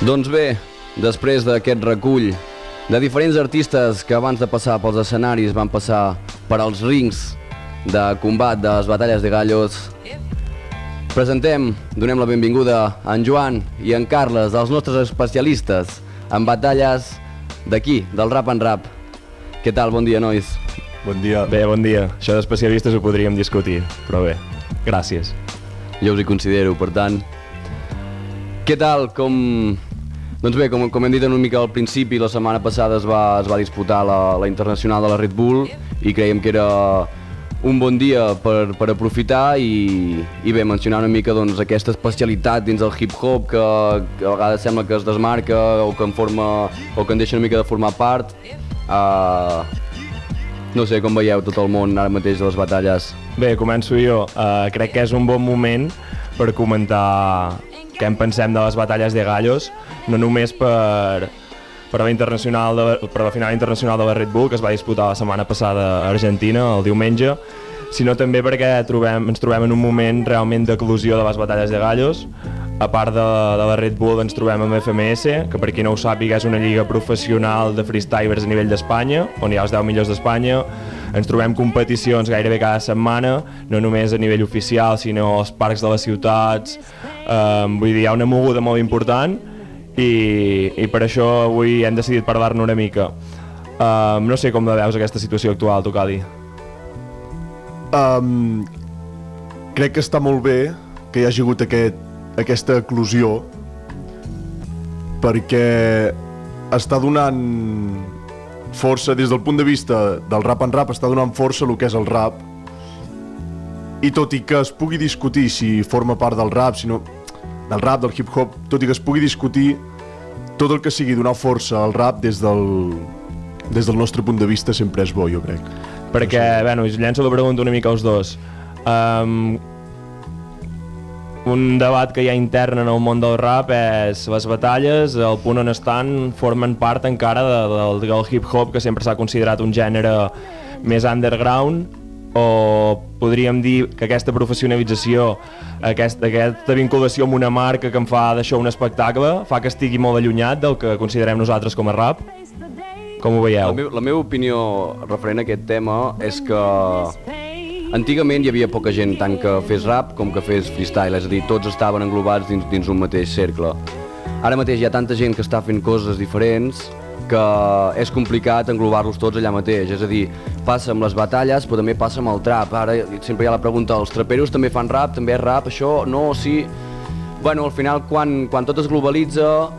Doncs bé, després d'aquest recull de diferents artistes que abans de passar pels escenaris van passar per als rings de combat de les batalles de gallos, donem la benvinguda a en Joan i en Carles, els nostres especialistes en batalles d'aquí, del Rap and Rap. Què tal? Bon dia, nois. Bon dia. Bé, bon dia. Això d'especialistes ho podríem discutir, però bé, gràcies. Jo us hi considero, per tant. Què tal? Doncs bé, com hem dit una mica al principi, la setmana passada es va disputar la Internacional de la Red Bull i creiem que era un bon dia per aprofitar i bé, mencionar una mica doncs, aquesta especialitat dins del hip-hop que a vegades sembla que es desmarca o que en deixa una mica de formar part. No sé com veieu tot el món ara mateix de les batalles. Bé, començo jo. Crec que és un bon moment per comentar què en pensem de les batalles de gallos, no només per la final internacional de la Red Bull que es va disputar la setmana passada a Argentina, el diumenge, sinó també perquè ens trobem en un moment realment d'eclosió de les batalles de gallos. A part de la Red Bull ens trobem amb FMS, que per qui no ho sàpiga és una lliga professional de freestylers a nivell d'Espanya, on hi ha els 10 millors d'Espanya. Ens trobem competicions gairebé cada setmana, no només a nivell oficial, sinó als parcs de les ciutats. Vull dir, hi ha una moguda molt important i per això avui hem decidit parlar-ne una mica. No sé com la veus aquesta situació actual, tu, Cali. Crec que està molt bé que hi hagi hagut aquesta eclosió, perquè està donant força, des del punt de vista del rap and rap, està donant força el que és el rap, i tot i que es pugui discutir si forma part del rap, del rap, del hip-hop, tot i que es pugui discutir, tot el que sigui donar força al rap des del nostre punt de vista sempre és bo, jo crec. Perquè, bueno, us llenço la pregunta una mica als dos. Un debat que hi ha intern en el món del rap és les batalles, el punt on estan, formen part encara del hip-hop, que sempre s'ha considerat un gènere més underground, o podríem dir que aquesta professionalització, aquesta vinculació amb una marca que en fa d'això un espectacle, fa que estigui molt allunyat del que considerem nosaltres com a rap? Com ho veieu? La meva opinió referent a aquest tema és que antigament hi havia poca gent tant que fes rap com que fes freestyle, és a dir, tots estaven englobats dins un mateix cercle. Ara mateix hi ha tanta gent que està fent coses diferents que és complicat englobar-los tots allà mateix, és a dir, passa amb les batalles però també passa amb el trap. Ara sempre hi ha la pregunta, els traperos també fan rap, també és rap, això, no, sí... Bueno, al final quan tot es globalitza,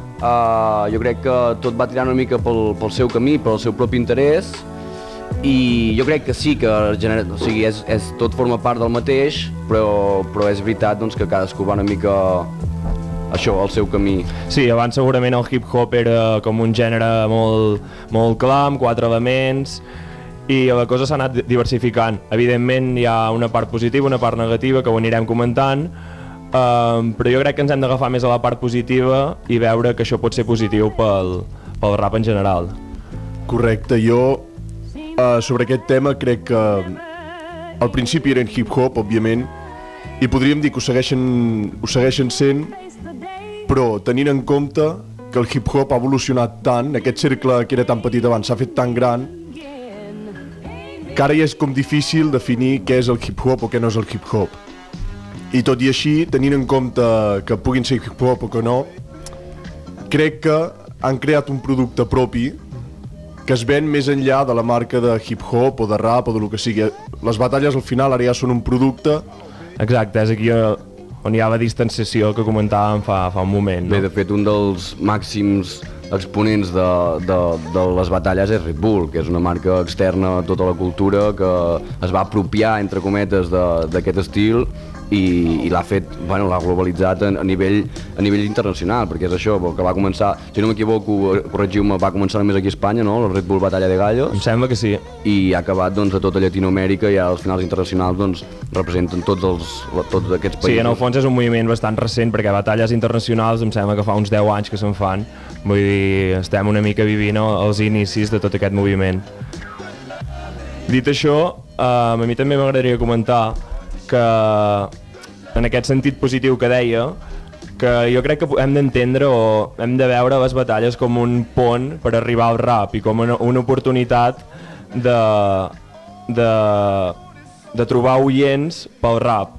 jo crec que tot va tirant una mica pel seu camí, pel seu propi interès, i jo crec que sí que tot forma part del mateix, però és veritat doncs, que cadascú va una mica això, al seu camí. Sí, abans segurament el hip-hop era com un gènere molt clar, amb 4 elements, i la cosa s'ha anat diversificant. Evidentment hi ha una part positiva, una part negativa, que ho anirem comentant, però jo crec que ens hem d'agafar més a la part positiva i veure que això pot ser positiu pel rap en general. Correcte, jo sobre aquest tema crec que al principi eren hip-hop, òbviament, i podríem dir que ho segueixen sent, però tenint en compte que el hip-hop ha evolucionat tant, aquest cercle que era tan petit abans s'ha fet tan gran, que ara ja és com difícil definir què és el hip-hop o què no és el hip-hop. I tot i així, tenint en compte que puguin ser hip-hop o que no, crec que han creat un producte propi que es ven més enllà de la marca de hip-hop o de rap o de lo que sigui. Les batalles al final ara ja són un producte. Exacte, és aquí on hi ha la distanciació que comentàvem fa un moment. No? Bé, de fet, un dels màxims exponents de les batalles és Red Bull, que és una marca externa a tota la cultura que es va apropiar, entre cometes, d'aquest estil i l'ha fet, bueno, l'ha globalitzat a nivell internacional, perquè és això, que va començar, si no m'equivoco, corregiu-me, va començar només aquí a Espanya, no?, la Red Bull Batalla de Gallos. Em sembla que sí. I ha acabat, doncs, a tota Llatinoamèrica i ara els finals internacionals, doncs, representen tots aquests països. Sí, en el fons és un moviment bastant recent, perquè batalles internacionals em sembla que fa uns 10 anys que se'n fan. Vull dir, estem una mica vivint els inicis de tot aquest moviment. Dit això, a mi també m'agradaria comentar que en aquest sentit positiu que deia, que jo crec que hem d'entendre o hem de veure les batalles com un pont per arribar al rap i com una oportunitat de trobar oients pel rap,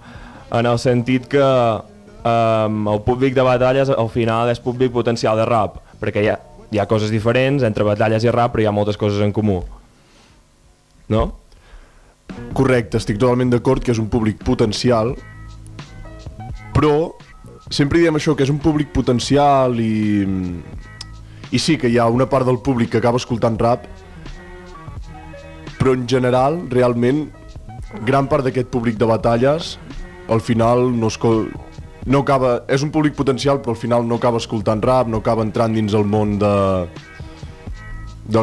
en el sentit que el públic de batalles al final és públic potencial de rap, perquè hi ha coses diferents entre batalles i rap, però hi ha moltes coses en comú, no? Correcte, estic totalment d'acord que és un públic potencial, però sempre diem això, que és un públic potencial i sí que hi ha una part del públic que acaba escoltant rap, però en general, realment, gran part d'aquest públic de batalles al final no acaba, és un públic potencial però al final no acaba escoltant rap, no acaba entrant dins el món del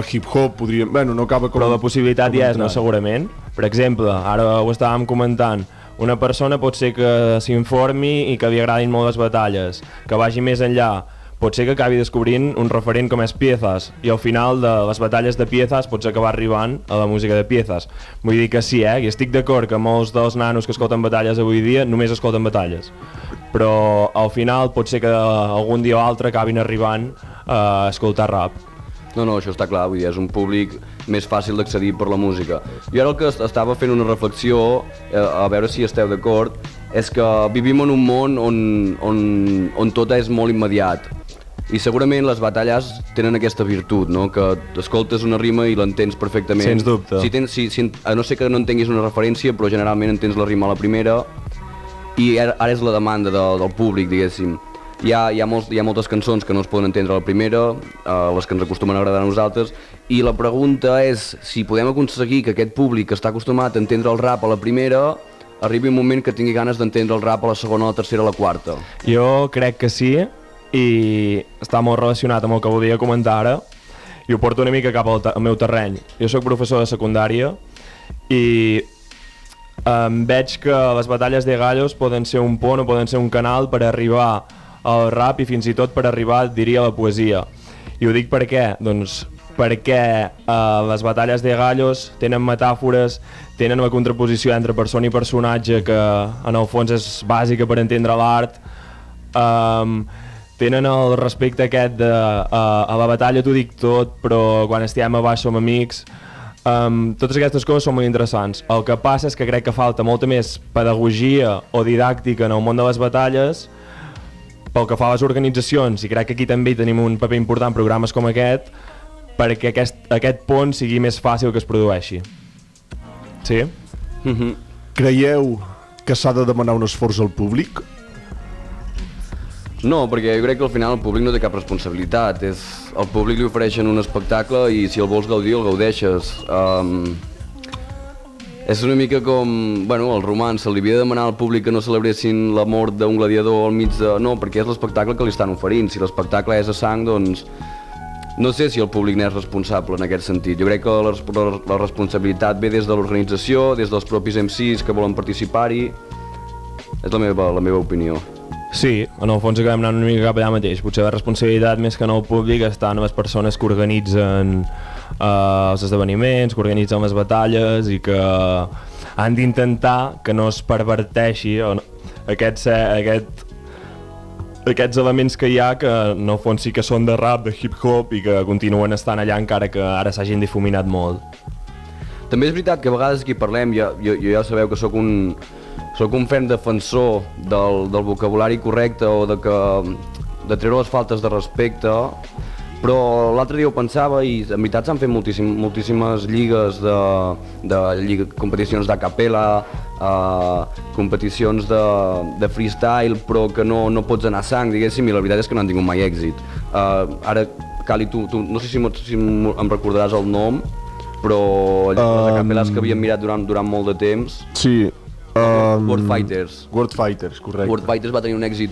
hip-hop, podríem... Bueno, no acaba com... Però la possibilitat hi és, no? Segurament. Per exemple, ara ho estàvem comentant, una persona pot ser que s'informi i que li agradin molt les batalles, que vagi més enllà, pot ser que acabi descobrint un referent com és Piezas, i al final de les batalles de Piezas pots acabar arribant a la música de Piezas. Vull dir que sí, i estic d'acord que molts dels nanos que escolten batalles avui dia només escolten batalles, però al final pot ser que algun dia o altre acabin arribant a escoltar rap. No, això està clar, vull dir, és un públic més fàcil d'accedir per la música. Jo ara el que estava fent una reflexió, a veure si esteu d'acord, és que vivim en un món on tot és molt immediat. I segurament les batalles tenen aquesta virtut, no? Que escoltes una rima i l'entens perfectament. Sens dubte. A no ser que no entenguis una referència, però generalment entens la rima a la primera, i ara és la demanda del públic, diguéssim. Hi ha moltes cançons que no es poden entendre a la primera, les que ens acostumen a agradar a nosaltres, i la pregunta és si podem aconseguir que aquest públic que està acostumat a entendre el rap a la primera arribi un moment que tingui ganes d'entendre el rap a la segona, a la tercera, a la quarta. Jo crec que sí, i està molt relacionat amb el que volia comentar ara, i ho porto una mica cap al meu terreny. Jo soc professor de secundària i veig que les batalles de gallos poden ser un pont o poden ser un canal per arribar al rap i fins i tot per arribar, diria, a la poesia. I ho dic per què? Doncs perquè les batalles de gallos tenen metàfores, tenen la contraposició entre persona i personatge que en el fons és bàsica per entendre l'art, tenen el respecte aquest de a la batalla t'ho dic tot però quan estiguem a baix som amics. Totes aquestes coses són molt interessants. El que passa és que crec que falta molta més pedagogia o didàctica en el món de les batalles pel que fa a les organitzacions, i crec que aquí també tenim un paper important, programes com aquest, perquè aquest pont sigui més fàcil que es produeixi. Sí? Creieu que s'ha de demanar un esforç al públic? No, perquè jo crec que al final el públic no té cap responsabilitat. Al públic li ofereixen un espectacle i si el vols gaudir, el gaudeixes. És una mica com, bueno, el romans, se li havia de demanar al públic que no celebressin la mort d'un gladiador al mig de... No, perquè és l'espectacle que li estan oferint. Si l'espectacle és a sang, doncs... No sé si el públic n'és responsable en aquest sentit. Jo crec que la responsabilitat ve des de l'organització, des dels propis MCs que volen participar-hi. És la meva opinió. Sí, en el fons acabem anant una mica cap allà mateix. Potser la responsabilitat més que en el públic està en les persones que organitzen els esdeveniments, que organitzen les batalles i que han d'intentar que no es perverteixi aquests elements que hi ha, que en el fons sí que són de rap, de hip-hop i que continuen estant allà encara que ara s'hagin difuminat molt. També és veritat que a vegades aquí parlem, jo ja sabeu que sóc un ferm defensor del vocabulari correcte o de treure les faltes de respecte, però l'altre dia ho pensava i en veritat s'han fet moltíssimes lligues de competicions d'a cappella, competicions de freestyle, però que no pots anar a sang, diguéssim, i la veritat és que no han tingut mai èxit. Ara, Cali, tu no sé si em recordaràs el nom, però les a cappelles que havíem mirat durant molt de temps... Sí. World Fighters. World Fighters, correcte. World Fighters va tenir un èxit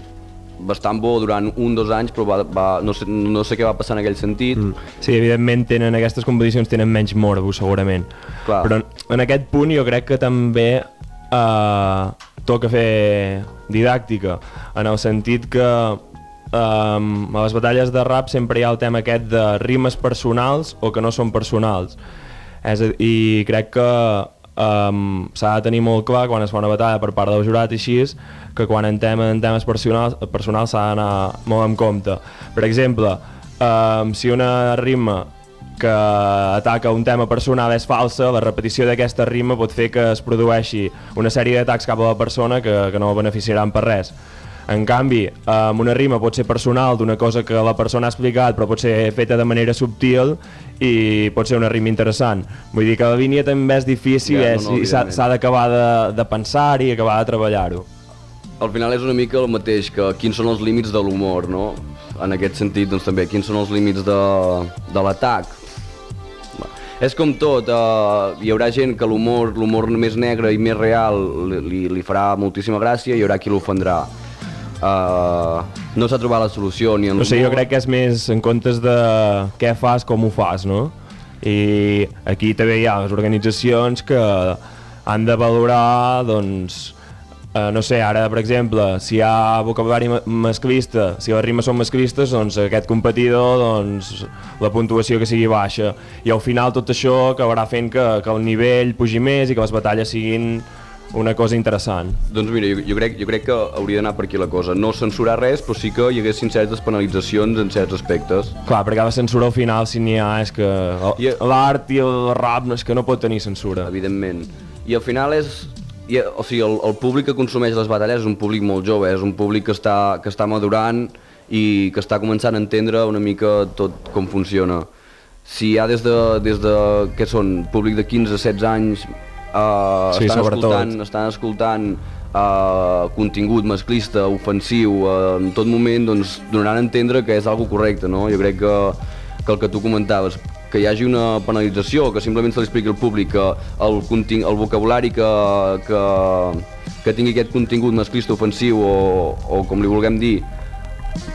bastant bo durant 1 o 2 anys, però no sé què va passar en aquell sentit. Sí, evidentment aquestes competicions tenen menys morbo, segurament. Clar. Però en aquest punt jo crec que també toca fer didàctica, en el sentit que a les batalles de rap sempre hi ha el tema aquest de rimes personals o que no són personals. I crec que s'ha de tenir molt clar quan es fa una batalla per part del jurat i així, que quan en temes personals s'ha d'anar molt en compte. Per exemple, si una rima que ataca un tema personal és falsa, la repetició d'aquesta rima pot fer que es produeixi una sèrie d'atacs cap a la persona que no beneficiaran per res. En canvi, una rima pot ser personal d'una cosa que la persona ha explicat, però pot ser feta de manera subtil i pot ser una rima interessant. Vull dir que la línia també és difícil i s'ha d'acabar de pensar-hi i acabar de treballar-ho. Al final és una mica el mateix, que quins són els límits de l'humor, no? En aquest sentit, doncs també, quins són els límits de l'atac. És com tot, hi haurà gent que l'humor més negre i més real li farà moltíssima gràcia i hi haurà qui l'ofendrà. No s'ha trobat la solució ni en l'humor. No sé, jo crec que és més en comptes de què fas, com ho fas, no? I aquí també hi ha les organitzacions que han de valorar, doncs, no sé, ara, per exemple, si hi ha vocabulari masclista, si les rimes són masclistes, doncs aquest competidor, doncs, la puntuació que sigui baixa. I al final tot això acabarà fent que el nivell pugi més i que les batalles siguin una cosa interessant. Doncs mira, jo crec que hauria d'anar per aquí la cosa. No censurar res, però sí que hi haguessin certes penalitzacions en certs aspectes. Clar, perquè la censura al final, si n'hi ha, és que l'art i el rap és que no pot tenir censura. Evidentment. I al final o sigui, el públic que consumeix les batalles és un públic molt jove, és un públic que està madurant i que està començant a entendre una mica tot com funciona. Si hi ha des de què són, públic de 15-16 anys, estan escoltant contingut masclista, ofensiu, en tot moment, doncs donaran a entendre que és algo correcte, no? Jo crec que el que tu comentaves, que hi hagi una penalització, que simplement se li expliqui al públic que el vocabulari que tingui aquest contingut masclista ofensiu o com li vulguem dir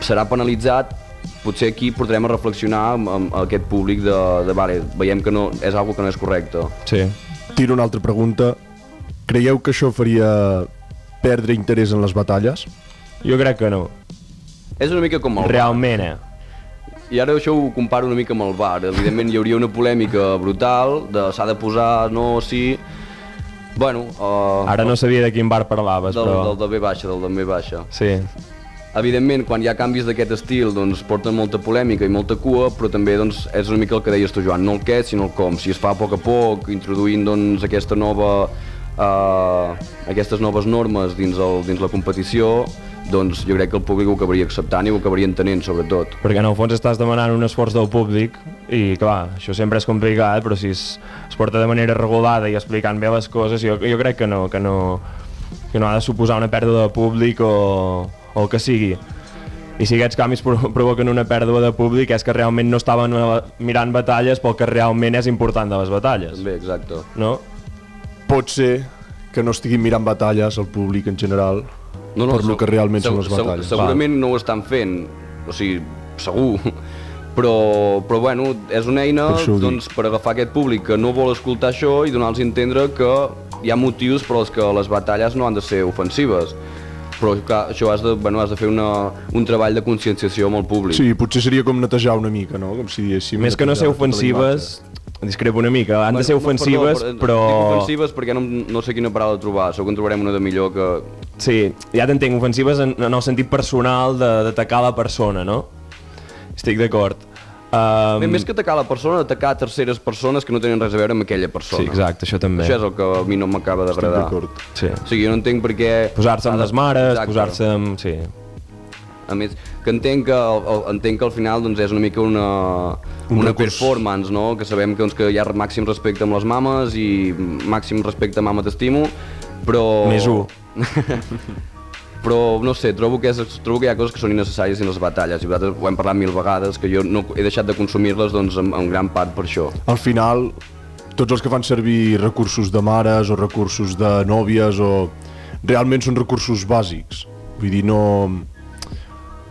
serà penalitzat, potser aquí portarem a reflexionar amb aquest públic vale, veiem que és algo que no és correcte. Sí. Tiro una altra pregunta. Creieu que això faria perdre interès en les batalles? Jo crec que no. És una mica com el realment, I ara això ho comparo una mica amb el bar. Evidentment hi hauria una polèmica brutal s'ha de posar, no, sí... Bueno... Ara no sabia de quin bar parlaves, però... Del de B baixa. Sí. Evidentment, quan hi ha canvis d'aquest estil, doncs porten molta polèmica i molta cua, però també doncs, és una mica el que deies tu, Joan, no el què, sinó el com. Si es fa a poc, introduint doncs, aquestes noves normes dins la competició, doncs jo crec que el públic ho acabaria acceptant i ho acabaria entenent, sobretot. Perquè en el fons estàs demanant un esforç del públic i, clar, això sempre és complicat, però si es porta de manera regulada i explicant bé les coses, jo crec que no ha de suposar una pèrdua de públic o el que sigui. I si aquests canvis provoquen una pèrdua de públic és que realment no estaven mirant batalles pel que realment és important de les batalles. També, exacte. No? Pot ser que no estiguin mirant batalles el públic en general per lo que realment són les batalles. Segurament no ho estan fent, o sigui, segur, però bueno, és una eina doncs, per agafar aquest públic que no vol escoltar això i donar-los a entendre que hi ha motius per als que les batalles no han de ser ofensives. Però clar, això has de fer un treball de conscienciació amb el públic. Sí, potser seria com netejar una mica, no? Com si més que no ser ofensives, discrepo una mica, han de ser ofensives, però... Dic ofensives perquè no sé quina paraula trobar, segur que en trobarem una de millor que... Sí, ja t'entenc, ofensives en el sentit personal d'atacar la persona, no? Estic d'acord. Més que atacar la persona, atacar terceres persones que no tenen res a veure amb aquella persona. Sí, exacte, això també. Això és el que a mi no m'acaba d'agradar. Sí. O sigui, jo no entenc per què... Posar-se amb les mares, posar-se amb... Sí. A més, que entenc que al final doncs, és una mica una performance, no? Que sabem que hi ha màxim respecte amb les mames i màxim respecte a mama t'estimo, però... Més u. Però no sé, trobo que hi ha coses que són innecessàries en les batalles i vosaltres ho hem parlat 1000 vegades, que jo no he deixat de consumir-les doncs, en gran part per això. Al final, tots els que fan servir recursos de mares o recursos de nòvies realment són recursos bàsics. Vull dir, no...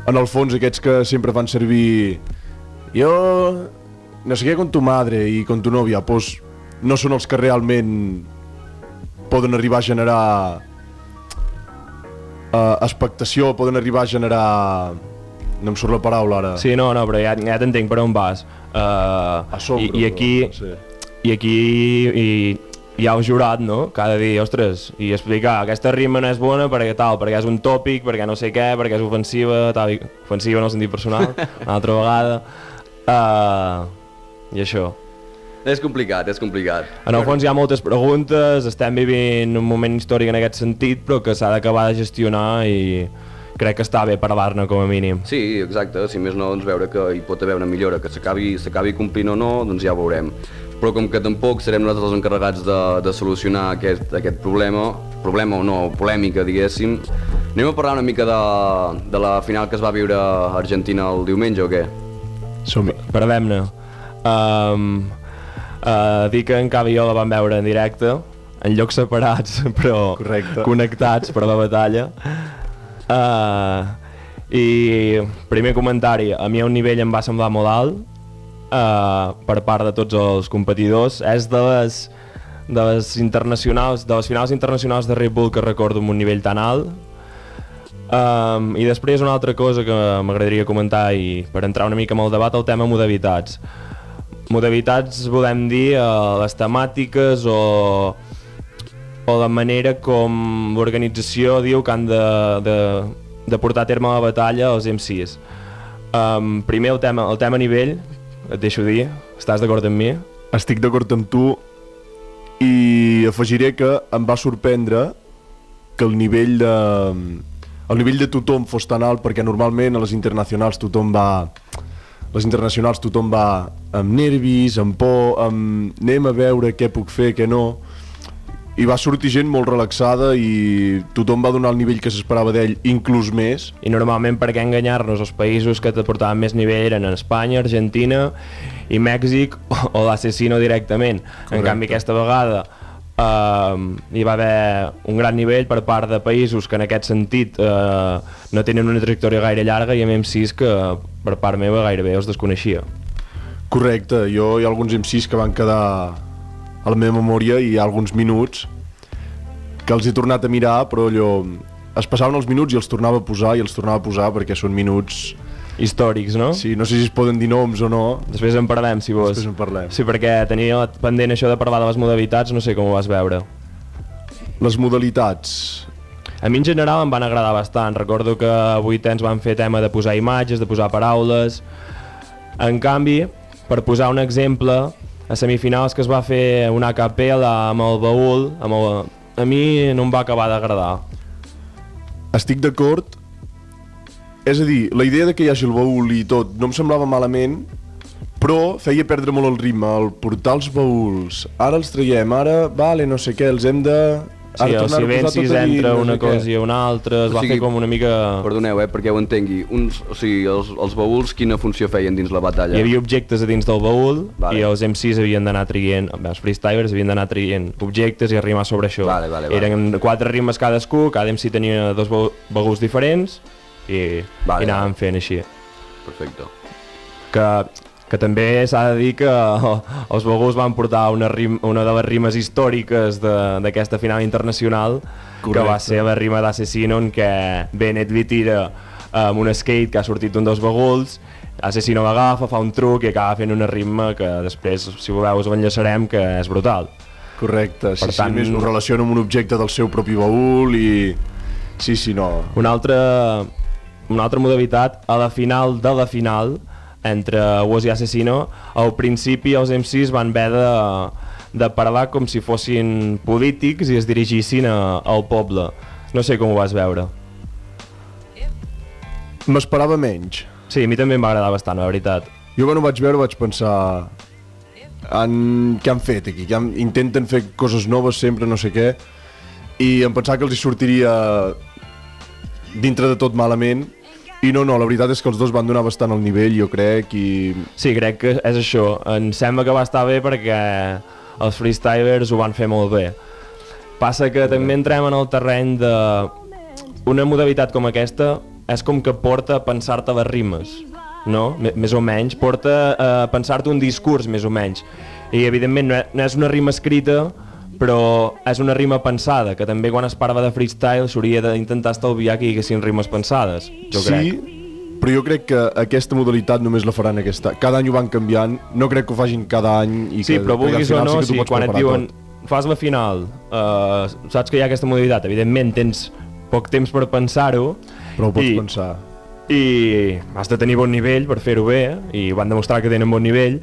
En el fons, aquests que sempre fan servir jo no sé què con tu madre i con tu novia, doncs no són els que realment poden arribar a generar expectació, poden arribar a generar... No em surt la paraula ara. Sí, no, però ja t'entenc per on vas. Assombro. I aquí hi ha un jurat, no? Cada dia, ostres, i explicar aquesta rima no és bona perquè tal, perquè és un tòpic, perquè no sé què, perquè és ofensiva, tal, ofensiva en el sentit personal, una altra vegada, i això. És complicat, és complicat. En el fons hi ha moltes preguntes, estem vivint un moment històric en aquest sentit, però que s'ha d'acabar de gestionar i crec que està bé parlar-ne com a mínim. Sí, exacte, si més no, doncs veure que hi pot haver una millora, que s'acabi complint o no, doncs ja ho veurem. Però com que tampoc serem nosaltres els encarregats de solucionar aquest problema o no, polèmica, diguéssim, anem a parlar una mica de la final que es va viure a Argentina el diumenge o què? Som-hi. Parlem-ne. Dir que en Cava i jo la vam veure en directe, en llocs separats, però correcte, connectats per la batalla. I primer comentari, a mi a un nivell em va semblar molt alt, per part de tots els competidors. És de les finals internacionals de Red Bull que recordo amb un nivell tan alt. I després una altra cosa que m'agradaria comentar, i per entrar una mica en el debat, el tema modalitats. Modalitats volem dir les temàtiques o la manera com l'organització diu que han de portar a terme la batalla els MCs. Primer el tema nivell, et deixo dir, estàs d'acord amb mi? Estic d'acord amb tu i afegiré que em va sorprendre que el nivell de tothom fos tan alt, perquè normalment a les internacionals tothom va amb nervis, amb por, amb anem a veure què puc fer, què no, i va sortir gent molt relaxada i tothom va donar el nivell que s'esperava d'ell, inclús més. I normalment, per què enganyar-nos, els països que t'aportaven més nivell eren Espanya, Argentina i Mèxic o l'Assassino directament. Correcte. En canvi, aquesta vegada hi va haver un gran nivell per part de països que en aquest sentit no tenen una trajectòria gaire llarga, i amb MCs que per part meva gairebé els desconeixia. Correcte, hi ha alguns MCs que van quedar a la meva memòria i hi ha alguns minuts que els he tornat a mirar, però allò es passaven els minuts i els tornava a posar perquè són minuts històrics, no? Sí, no sé si es poden dir noms o no. Després en parlem, si vols. Després en parlem. Sí, perquè tenia pendent això de parlar de les modalitats, no sé com ho vas veure. Les modalitats... A mi en general em van agradar bastant. Recordo que avui ens van fer tema de posar imatges, de posar paraules. En canvi, per posar un exemple, a semifinals que es va fer una capella amb el baúl, a mi no em va acabar d'agradar. Estic d'acord. És a dir, la idea de que hi hagi el baúl i tot no em semblava malament, però feia perdre molt el ritme, el portar els baúls, ara els traiem, ara, vale, no sé què, els hem de... Sí, els silencis entre una cosa i una altra, es va fer com una mica... Perdoneu, perquè ho entengui, els baúls quina funció feien dins la batalla? Hi havia objectes a dins del baúl, i els MCs havien d'anar traient, els freestylers havien d'anar traient objectes i rimar sobre això. Eren 4 rimes cadascú, cada MC tenia 2 baúls diferents, i anàvem fent així. Perfecte. Que també s'ha de dir que els baúls van portar una de les rimes històriques d'aquesta final internacional. Correcte. Que va ser la rima d'Assassino, en què Bennett li tira amb un skate que ha sortit d'un dels baúls, Assassino l'agafa, fa un truc i acaba fent una rima que després, si voleu, us l'enllaçarem, que és brutal. Correcte, sí, a més ho relaciona amb un objecte del seu propi baúl i... Sí, no... Una altra modalitat, a la final de la final, entre Woz i Assassino, al principi els MCs van haver de parlar com si fossin polítics i es dirigissin al poble. No sé com ho vas veure. M'esperava menys. Sí, a mi també em va agradar bastant, la veritat. Jo quan ho vaig veure vaig pensar què han fet aquí, intenten fer coses noves sempre, no sé què, i em pensava que els hi sortiria dintre de tot malament. I no, la veritat és que els dos van donar bastant el nivell, jo crec, i... Sí, crec que és això. Em sembla que va estar bé perquè els freestylers ho van fer molt bé. Passa que també entrem en el terreny de... Una modalitat com aquesta és com que porta a pensar-te les rimes, no? Més o menys. Porta a pensar-te un discurs, més o menys. I, evidentment, no és una rima escrita, però és una rima pensada, que també quan es parla de freestyle s'hauria d'intentar estalviar que hi haguessin rimes pensades, jo crec. Sí, però jo crec que aquesta modalitat només la faran aquesta. Cada any ho van canviant, no crec que ho facin cada any. Sí, però vulguis o no, quan et diuen fas la final, saps que hi ha aquesta modalitat, evidentment tens poc temps per pensar-ho, Però ho pots pensar. I has de tenir bon nivell per fer-ho bé, i van demostrar que tenen bon nivell,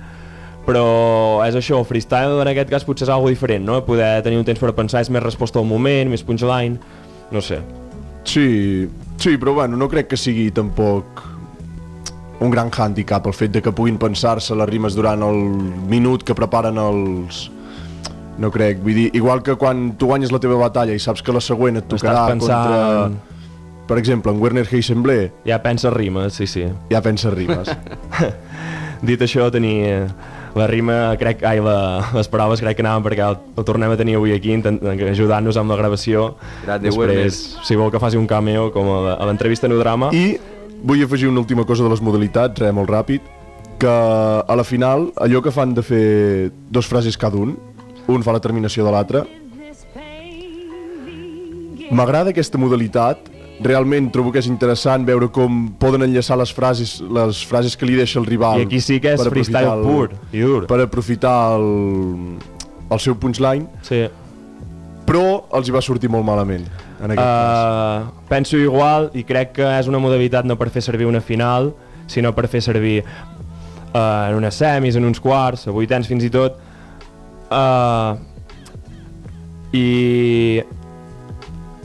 però és això, el freestyle en aquest cas potser és algo diferent, no? Poder tenir un temps per pensar, és més resposta al moment, més punchline, no sé. Sí, però bueno, no crec que sigui tampoc un gran handicap el fet de que puguin pensar-se les rimes durant el minut que preparen els... No crec, vull dir, igual que quan tu guanyes la teva batalla i saps que la següent et tocarà contra... Per exemple, en Werner Heisenblé... Ja penses rimes, sí. Ja penses rimes. Dit això, tenir la rima, les paraules crec que anaven perquè el tornem a tenir avui aquí ajudant-nos amb la gravació. Després, si vol que faci un cameo com a l'entrevista Nodrama. I vull afegir una última cosa de les modalitats, molt ràpid, que a la final allò que fan de fer 2 frases cada un fa la terminació de l'altre. M'agrada aquesta modalitat, realment trobo que és interessant veure com poden enllaçar les frases que li deixa el rival. I aquí sí que és freestyle pur i dur. Per aprofitar el seu punchline, sí. Però els hi va sortir molt malament en aquest cas. Penso igual i crec que és una modalitat no per fer servir una final, sinó per fer servir en unes semis, en uns quarts, a vuitens fins i tot. I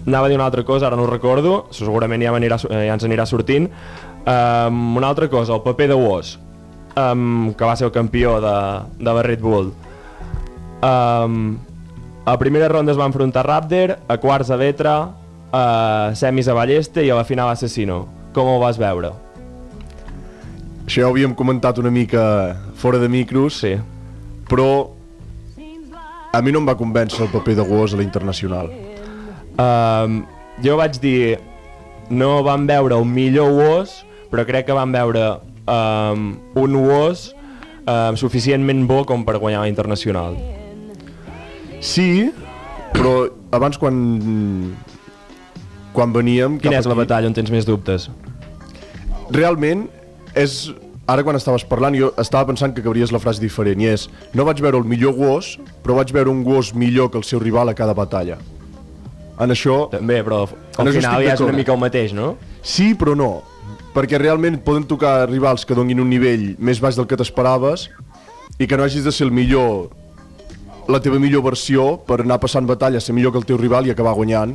anava a dir una altra cosa, ara no ho recordo, segurament ja ens anirà sortint. Una altra cosa, el paper de Woz, que va ser el campió de la Red Bull. A primera ronda es va enfrontar Raptor, a quarts a Vetra, a semis a Balleste i a la final a Assassino. Com ho vas veure? Això ja ho havíem comentat una mica fora de micros, sí. Però a mi no em va convèncer el paper de Woz a la internacional. Jo vaig dir, no vam veure el millor Woz, però crec que vam veure un Woz suficientment bo com per guanyar la internacional. Sí, però abans quan veníem... Quina és la batalla on tens més dubtes? Realment, ara quan estaves parlant jo estava pensant que cabries la frase diferent i és, no vaig veure el millor Woz, però vaig veure un Woz millor que el seu rival a cada batalla. En això... També, però al final ja és una mica el mateix, no? Sí, però no, perquè realment poden tocar rivals que donin un nivell més baix del que t'esperaves i que no hagis de ser el millor, la teva millor versió per anar passant batalla, ser millor que el teu rival i acabar guanyant.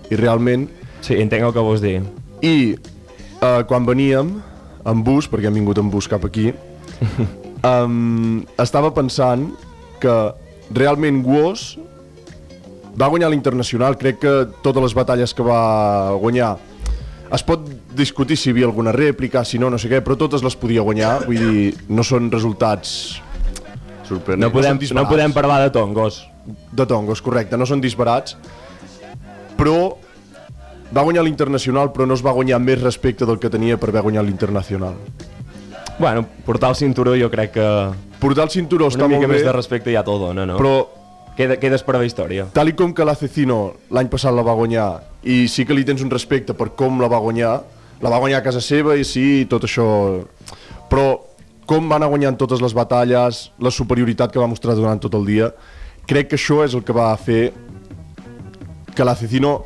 I realment... Sí, entenc el que vols dir. I quan veníem en bus, perquè hem vingut en bus cap aquí, estava pensant que realment Woz va guanyar l'internacional. Crec que totes les batalles que va guanyar es pot discutir si hi havia alguna rèplica, si no, no sé què, però totes les podia guanyar, vull dir, no són resultats no podem parlar de tongos. De tongos, correcte, no són disbarats, però va guanyar l'internacional, però no es va guanyar més respecte del que tenia per haver guanyat l'internacional. Bueno, portar el cinturó jo crec que... Portar el cinturó està molt bé. Una mica més de respecte ja tot dona, no? Però... Quedes per a la història. Tal i com que l'Assassino l'any passat la va guanyar, i sí que li tens un respecte per com la va guanyar a casa seva i sí, tot això... Però com va anar guanyant totes les batalles, la superioritat que va mostrar durant tot el dia, crec que això és el que va fer que l'Assassino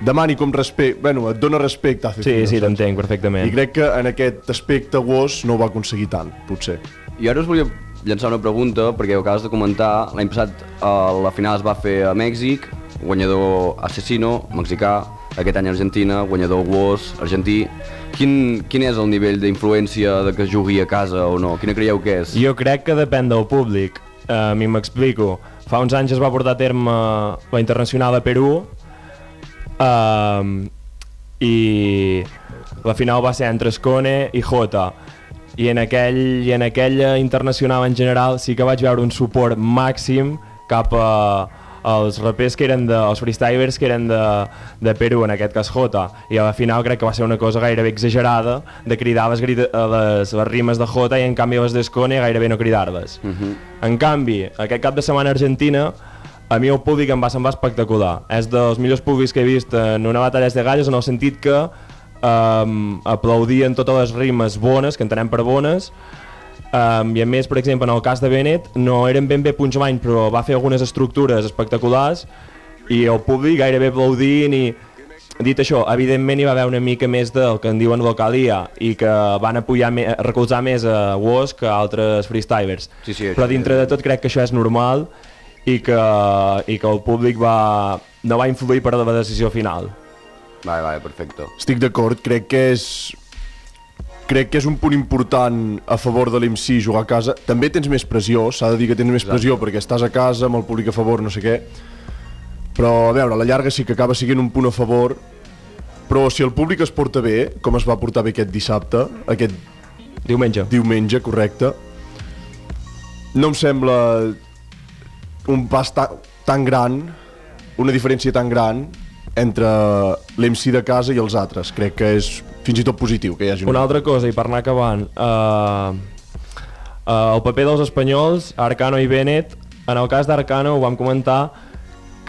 demani com respecte, bueno, et dona respecte a Assassino. Sí, t'entenc perfectament. I crec que en aquest aspecte Woz no ho va aconseguir tant, potser. I ara us volia llançar una pregunta, perquè ho acabes de comentar. L'any passat la final es va fer a Mèxic, guanyador Assassino, mexicà, aquest any Argentina, guanyador Woz, argentí. Quin és el nivell d'influència de que jugui a casa o no? Quina creieu que és? Jo crec que depèn del públic. A mi m'explico. Fa uns anys es va portar a terme la internacional a Perú i la final va ser entre Skone i Jota. I en aquella internacional en general sí que vaig veure un suport màxim cap als rapers que eren els freestylers que eren de Perú, en aquest cas Jota, i a la final crec que va ser una cosa gairebé exagerada de cridar les rimes de Jota i en canvi les d'Escone gairebé no cridar-les. En canvi, aquest cap de setmana a Argentina a mi el públic em va semblar espectacular. És dels millors públics que he vist en una batalla de gallos, en el sentit que aplaudien totes les rimes bones, que entenem per bones, I a més, per exemple, en el cas de Bennett no eren ben bé punchline, però va fer algunes estructures espectaculars i el públic gairebé aplaudint. I dit això, evidentment hi va haver una mica més del que en diuen vocalia i que van recolzar més a Woz que a altres freestylers. Sí, però dintre de tot crec que això és normal i que el públic no va influir per la decisió final. Vale, perfecte. Estic d'acord, crec que és un punt important a favor de l'MC jugar a casa. També tens més pressió, s'ha de dir que tens més pressió perquè estàs a casa amb el públic a favor, no sé què. Però, a veure, a la llarga sí que acaba sent un punt a favor. Però si el públic es porta bé, com es va portar bé aquest dissabte, aquest diumenge, correcte, no em sembla un pas tan gran, una diferència tan gran entre l'MC de casa i els altres. Crec que és fins i tot positiu que hi hagi una altra cosa, i per anar acabant, el paper dels espanyols, Arcano i Bennett. En el cas d'Arcano, ho vam comentar,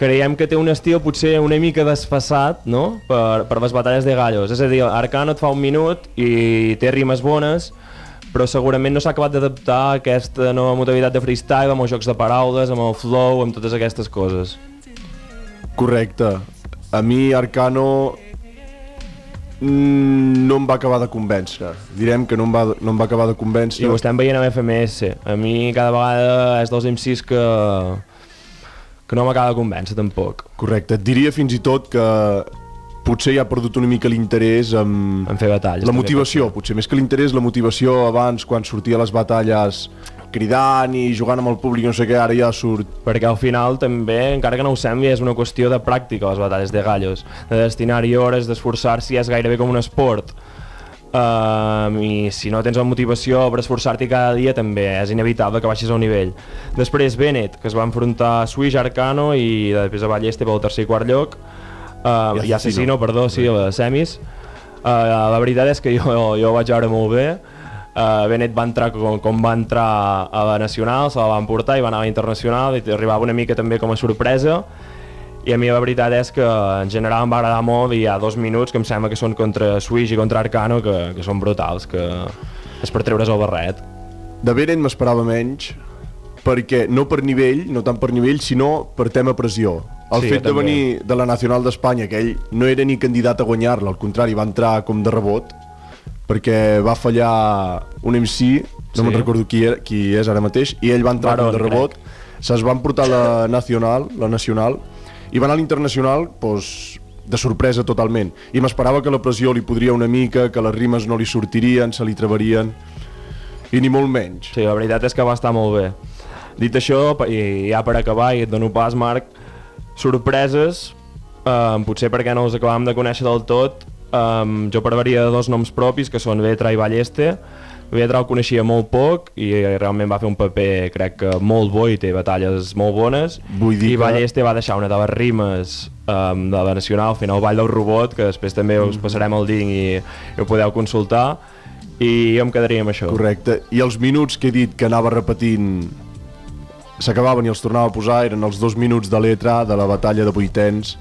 creiem que té un estil potser una mica desfasat, no? per les batalles de gallos. És a dir, Arcano et fa un minut i té rimes bones, però segurament no s'ha acabat d'adaptar a aquesta nova modalitat de freestyle, amb els jocs de paraules, amb el flow, amb totes aquestes coses. Correcte. A mi Arcano no em va acabar de convèncer. Direm que no em va acabar de convèncer. I ho estem veient a FMS. A mi cada vegada és dels MCs que no m'acaba de convèncer tampoc. Correcte. Et diria fins i tot que potser ja ha perdut una mica l'interès en fer batalles. La motivació, potser més que l'interès, la motivació abans, quan sortia a les batalles cridant i jugant amb el públic, no sé què, ara ja surt. Perquè al final també, encara que no ho sembli, és una qüestió de pràctica les batalles de gallos, de destinar-hi hores, d'esforçar-s'hi, és gairebé com un esport. I si no tens la motivació per esforçar-t'hi cada dia també és inevitable que baixis al nivell. Després Bennett, que es va enfrontar a Swish, Arcano i després a Balleste pel tercer i quart lloc, i Assassino, perdó, sí, a les semis. La veritat és que jo ho vaig veure molt bé. Bennett va entrar com va entrar a la nacional, se la va emportar i va anar a la internacional i arribava una mica també com a sorpresa. I a mi la veritat és que en general em va agradar molt i hi ha 2 minuts que em sembla que són contra Swish i contra Arcano que són brutals, que és per treure's el barret. De Bennett m'esperava menys, perquè no per nivell, no tant per nivell, sinó per tema pressió. El fet de venir de la Nacional d'Espanya, que ell no era ni candidat a guanyar-la, al contrari, va entrar com de rebot, perquè va fallar un MC, no me'n recordo qui és ara mateix, i ell va entrar com de rebot, se'ls va emportar la nacional, i va anar a l'internacional de sorpresa totalment. I m'esperava que la pressió li podria una mica, que les rimes no li sortirien, se li travarien, i ni molt menys. Sí, la veritat és que va estar molt bé. Dit això, i ja per acabar, i et dono pas, Marc, sorpreses, potser perquè no els acabàvem de conèixer del tot, jo parlaria de 2 noms propis, que són Vetra i Balleste. Vetra el coneixia molt poc i realment va fer un paper, crec que molt bo, i té batalles molt bones. I Balleste va deixar una de les rimes de la Nacional fent el ball del robot, que després també us passarem el link i ho podeu consultar, i jo em quedaria amb això. Correcte, i els minuts que he dit que anava repetint s'acabaven i els tornava a posar, eren els 2 minuts de letra de la batalla de vuitens,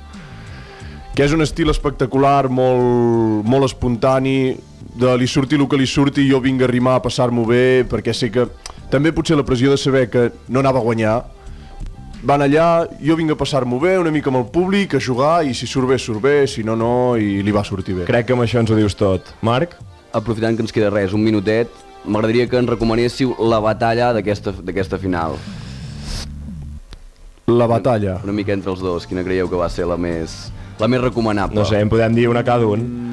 que és un estil espectacular, molt espontani, de li surti el que li surti, jo vinc a rimar, a passar-m'ho bé, perquè sé que també potser la pressió de saber que no anava a guanyar, van allà, jo vinc a passar-m'ho bé, una mica amb el públic, a jugar, i si surt bé, si no, no, i li va sortir bé. Crec que amb això ens ho dius tot. Marc? Aprofitant que ens queda res, un minutet, m'agradaria que ens recomanéssiu la batalla d'aquesta final. La batalla? Una mica entre els dos, quina creieu que va ser la més recomanable? No sé, en podem dir una cada un.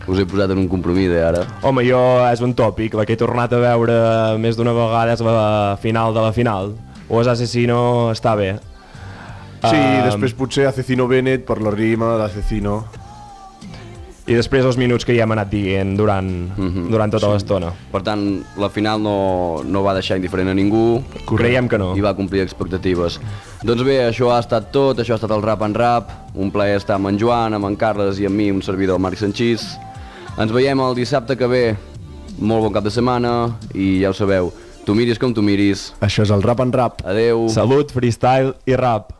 Us he posat en un compromís, ara. Home, jo és un tòpic, la que he tornat a veure més d'una vegada és la final de la final. O és Assassino, està bé. Sí, després potser Assassino Bennett per la rima d'Assassino. I després els minuts que ja hem anat dient durant tota l'estona. Per tant, la final no va deixar indiferent a ningú. Creiem que no. I va complir expectatives. Doncs bé, això ha estat tot, això ha estat el Rap en Rap. Un plaer estar amb en Joan, amb en Carles i amb mi, un servidor, Marc Sanchís. Ens veiem el dissabte que ve. Molt bon cap de setmana i ja ho sabeu, tu miris com tu miris. Això és el Rap en Rap. Adeu. Salut, freestyle i rap.